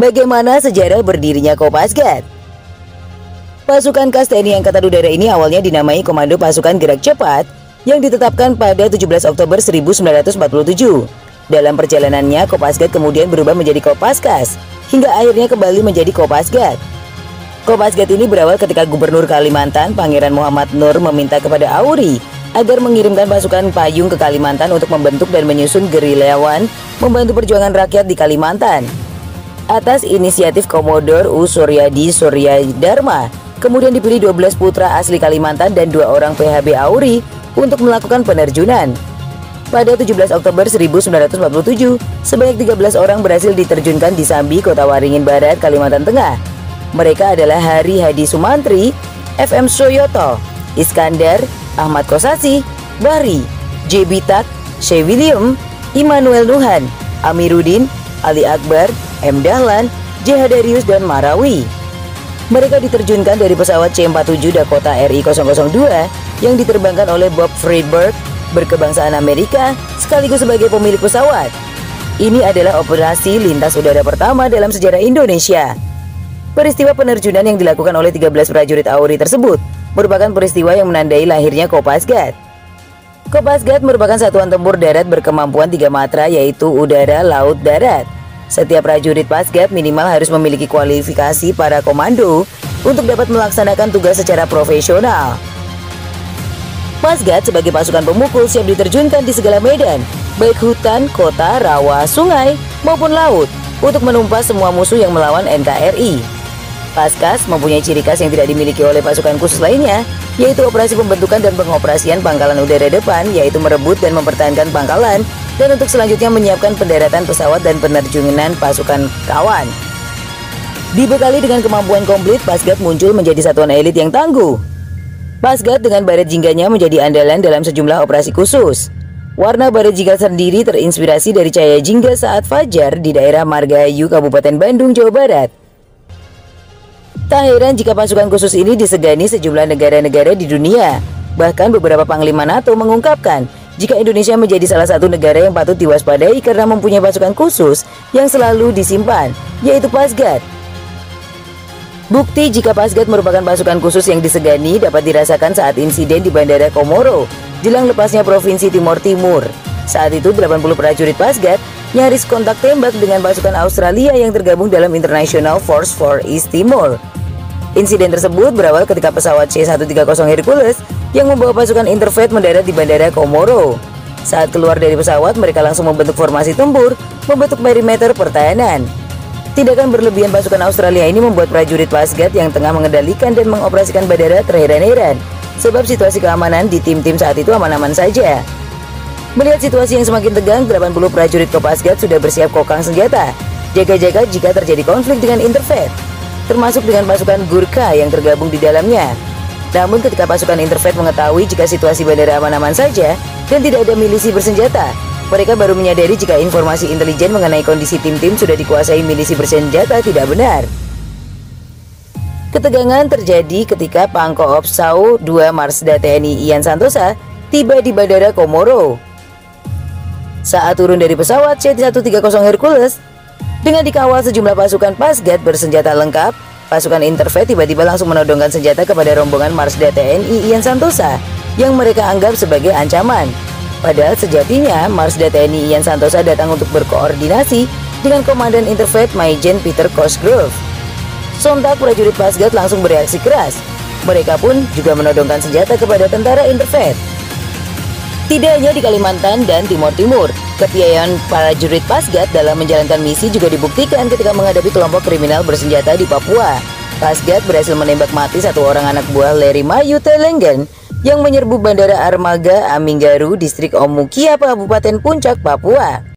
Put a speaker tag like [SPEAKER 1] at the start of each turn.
[SPEAKER 1] Bagaimana sejarah berdirinya Kopasgat? Pasukan khas TNI Angkatan Udara ini awalnya dinamai Komando Pasukan Gerak Cepat yang ditetapkan pada 17 Oktober 1947. Dalam perjalanannya, Kopasgat kemudian berubah menjadi Kopaskas, hingga akhirnya kembali menjadi Kopasgat. Kopasgat ini berawal ketika Gubernur Kalimantan, Pangeran Muhammad Nur meminta kepada Auri agar mengirimkan pasukan payung ke Kalimantan untuk membentuk dan menyusun gerilyawan membantu perjuangan rakyat di Kalimantan. Atas inisiatif Komodor U. Suryadi Suryadharma, kemudian dipilih 12 putra asli Kalimantan dan 2 orang PHB Auri untuk melakukan penerjunan. Pada 17 Oktober 1947, sebanyak 13 orang berhasil diterjunkan di Sambi, Kota Waringin Barat, Kalimantan Tengah. Mereka adalah Hari Hadi Sumantri, FM Soyoto, Iskandar, Ahmad Kosasi, Bahri, J. Bitak, Syekh William, Immanuel Nuhan, Amiruddin, Ali Akbar, M. Dahlan, J. Hadarius, dan Marawi. Mereka diterjunkan dari pesawat C-47 Dakota RI-002 yang diterbangkan oleh Bob Friedberg, berkebangsaan Amerika, sekaligus sebagai pemilik pesawat. Ini adalah operasi lintas udara pertama dalam sejarah Indonesia. Peristiwa penerjunan yang dilakukan oleh 13 prajurit Auri tersebut merupakan peristiwa yang menandai lahirnya Kopasgat. Kopasgat merupakan satuan tempur darat berkemampuan 3 matra, yaitu udara, laut, darat. Setiap prajurit Pasgat minimal harus memiliki kualifikasi para komando untuk dapat melaksanakan tugas secara profesional. Pasgat sebagai pasukan pemukul siap diterjunkan di segala medan, baik hutan, kota, rawa, sungai, maupun laut, untuk menumpas semua musuh yang melawan NKRI. Paskas mempunyai ciri khas yang tidak dimiliki oleh pasukan khusus lainnya, yaitu operasi pembentukan dan pengoperasian pangkalan udara depan, yaitu merebut dan mempertahankan pangkalan, dan untuk selanjutnya menyiapkan pendaratan pesawat dan penerjunan pasukan kawan. Dibekali dengan kemampuan komplit, Pasgat muncul menjadi satuan elit yang tangguh. Pasgat dengan baret jingganya menjadi andalan dalam sejumlah operasi khusus. Warna baret jingga sendiri terinspirasi dari cahaya jingga saat fajar di daerah Margahayu, Kabupaten Bandung, Jawa Barat. Tak heran jika pasukan khusus ini disegani sejumlah negara-negara di dunia. Bahkan beberapa panglima NATO mengungkapkan jika Indonesia menjadi salah satu negara yang patut diwaspadai karena mempunyai pasukan khusus yang selalu disimpan, yaitu Pasgat. Bukti jika Pasgat merupakan pasukan khusus yang disegani dapat dirasakan saat insiden di Bandara Komoro jelang lepasnya Provinsi Timor Timur. Saat itu 80 prajurit Pasgat nyaris kontak tembak dengan pasukan Australia yang tergabung dalam International Force for East Timor. Insiden tersebut berawal ketika pesawat C-130 Hercules yang membawa pasukan Interfleet mendarat di Bandara Komoro. Saat keluar dari pesawat, mereka langsung membentuk formasi tempur, membentuk perimeter pertahanan. Tindakan berlebihan pasukan Australia ini membuat prajurit Pasgat yang tengah mengendalikan dan mengoperasikan bandara terheran-heran, sebab situasi keamanan di tim-tim saat itu aman-aman saja. Melihat situasi yang semakin tegang, 80 prajurit Kopasgat sudah bersiap kokang senjata, jaga-jaga jika terjadi konflik dengan Interfleet, termasuk dengan pasukan Gurkha yang tergabung di dalamnya. Namun ketika pasukan Interfleet mengetahui jika situasi bandara aman-aman saja dan tidak ada milisi bersenjata, mereka baru menyadari jika informasi intelijen mengenai kondisi tim-tim sudah dikuasai milisi bersenjata tidak benar. Ketegangan terjadi ketika Pangkoops Sao 2 Marsda TNI Ian Santosa tiba di Bandara Komoro. Saat turun dari pesawat C-130 Hercules, dengan dikawal sejumlah pasukan Pasgat bersenjata lengkap, pasukan Interfleet tiba-tiba langsung menodongkan senjata kepada rombongan Marsda TNI Ian Santosa yang mereka anggap sebagai ancaman. Padahal sejatinya Marsda TNI Ian Santosa datang untuk berkoordinasi dengan Komandan Interfleet Maijen Peter Cosgrove. Sontak prajurit Pasgat langsung bereaksi keras. Mereka pun juga menodongkan senjata kepada tentara Interfleet. Tidak hanya di Kalimantan dan Timor Timur, kepiawaian prajurit Pasgat dalam menjalankan misi juga dibuktikan ketika menghadapi kelompok kriminal bersenjata di Papua. Pasgat berhasil menembak mati 1 orang anak buah Larry Mayu Telengen yang menyerbu Bandara Armaga Aminggaru, distrik Omukia, Kabupaten Puncak, Papua.